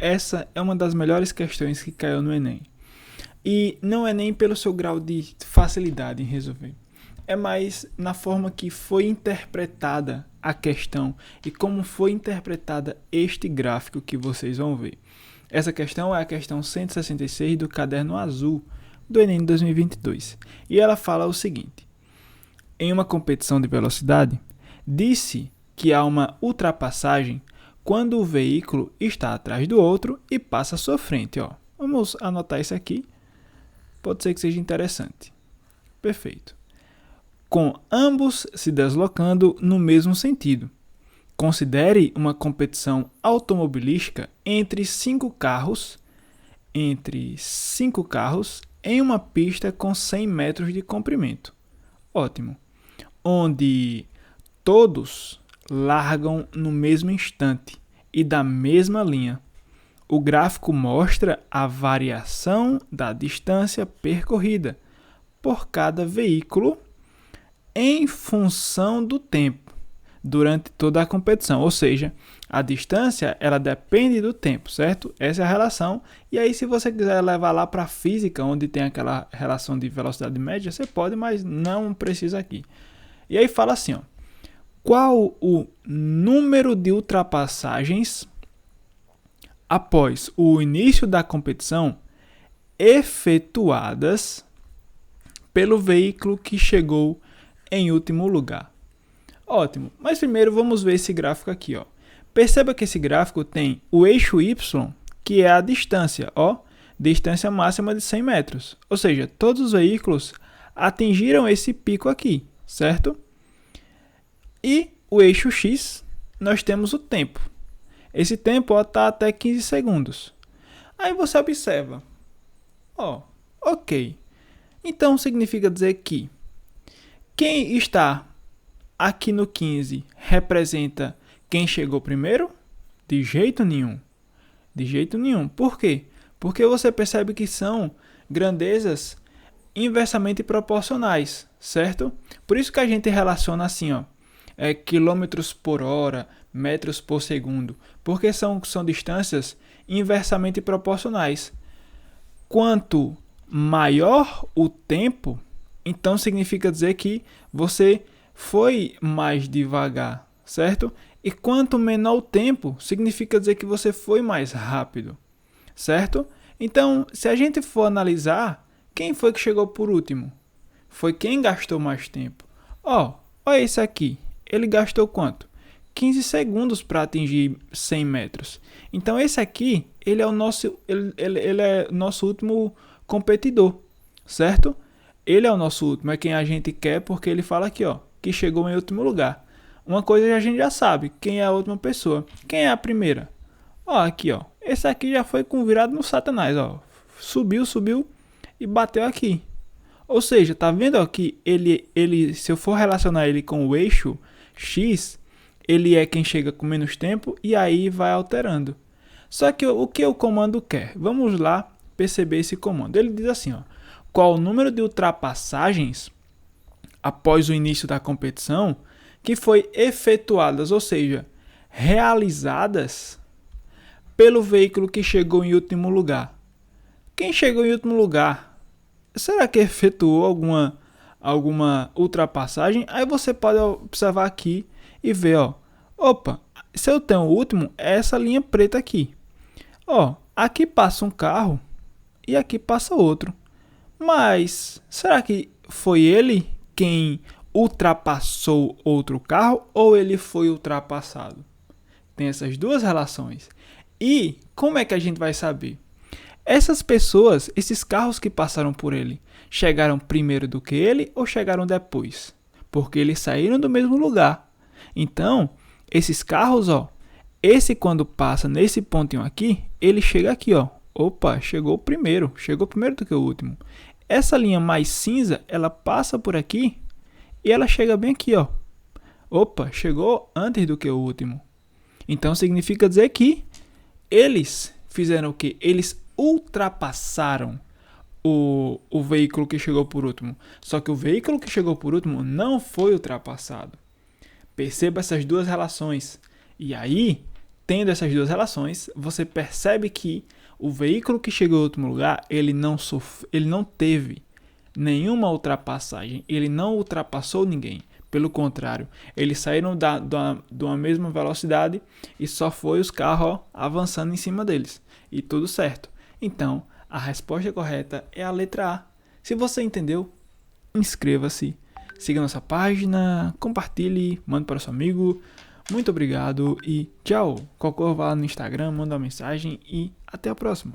essa é uma das melhores questões que caiu no Enem. E não é nem pelo seu grau de facilidade em resolver. É mais na forma que foi interpretada a questão e como foi interpretada este gráfico que vocês vão ver. Essa questão é a questão 166 do caderno azul do Enem de 2022. E ela fala o seguinte: em uma competição de velocidade, disse que há uma ultrapassagem quando o veículo está atrás do outro e passa à sua frente. Ó. Vamos anotar isso aqui. Pode ser que seja interessante. Perfeito. Com ambos se deslocando no mesmo sentido. Considere uma competição automobilística entre cinco carros em uma pista com 100 metros de comprimento. Ótimo. Onde todos largam no mesmo instante e da mesma linha. O gráfico mostra a variação da distância percorrida por cada veículo em função do tempo durante toda a competição. Ou seja, a distância ela depende do tempo, certo? Essa é a relação. E aí, se você quiser levar lá para a física, onde tem aquela relação de velocidade média, você pode, mas não precisa aqui. E aí fala assim, ó, qual o número de ultrapassagens após o início da competição efetuadas pelo veículo que chegou em último lugar. Ótimo, mas primeiro vamos ver esse gráfico aqui. Ó. Perceba que esse gráfico tem o eixo Y, que é a distância, ó, distância máxima de 100 metros. Ou seja, todos os veículos atingiram esse pico aqui, certo? E o eixo X, nós temos o tempo. Esse tempo está até 15 segundos. Aí você observa. Ó, ok. Então significa dizer que quem está aqui no 15 representa quem chegou primeiro? De jeito nenhum. De jeito nenhum. Por quê? Porque você percebe que são grandezas inversamente proporcionais, certo? Por isso que a gente relaciona assim, ó, quilômetros por hora, metros por segundo, porque são distâncias inversamente proporcionais. Quanto maior o tempo, então significa dizer que você foi mais devagar, certo? E quanto menor o tempo, significa dizer que você foi mais rápido, certo? Então, se a gente for analisar, quem foi que chegou por último? Foi quem gastou mais tempo. Ó, olha esse aqui. Ele gastou quanto? 15 segundos para atingir 100 metros. Então, esse aqui, ele é o nosso último competidor, certo? Ele é o nosso último, é quem a gente quer, porque ele fala aqui, ó, que chegou em último lugar. Uma coisa a gente já sabe, quem é a última pessoa. Quem é a primeira? Ó, aqui, ó. Esse aqui já foi com virado no Satanás, ó. Subiu e bateu aqui. Ou seja, tá vendo aqui? Ele, se eu for relacionar ele com o eixo X, ele é quem chega com menos tempo e aí vai alterando. Só que o que o comando quer? Vamos lá perceber esse comando. Ele diz assim, ó, qual o número de ultrapassagens após o início da competição que foi efetuadas, ou seja, realizadas pelo veículo que chegou em último lugar. Quem chegou em último lugar? Será que efetuou alguma ultrapassagem? Aí você pode observar aqui e ver, ó. Opa, se eu tenho o último, é essa linha preta aqui. Ó, aqui passa um carro e aqui passa outro. Mas será que foi ele quem ultrapassou outro carro ou ele foi ultrapassado? Tem essas duas relações. E como é que a gente vai saber? Essas pessoas, esses carros que passaram por ele, chegaram primeiro do que ele ou chegaram depois? Porque eles saíram do mesmo lugar. Então, esses carros, ó, esse quando passa nesse pontinho aqui, ele chega aqui, ó. Opa, chegou primeiro do que o último. Essa linha mais cinza, ela passa por aqui e ela chega bem aqui, ó. Opa, chegou antes do que o último. Então significa dizer que eles fizeram o quê? Eles ultrapassaram o veículo que chegou por último. Só que o veículo que chegou por último não foi ultrapassado. Perceba essas duas relações. E aí tendo essas duas relações, você percebe que o veículo que chegou em último lugar, ele não teve nenhuma ultrapassagem, ele não ultrapassou ninguém. Pelo contrário, eles saíram de uma mesma velocidade e só foi os carros avançando em cima deles. E tudo certo. Então, a resposta correta é a letra A. Se você entendeu, inscreva-se, siga nossa página, compartilhe, mande para o seu amigo. Muito obrigado e tchau. Qualquer coisa, vá lá no Instagram, manda uma mensagem e até a próxima.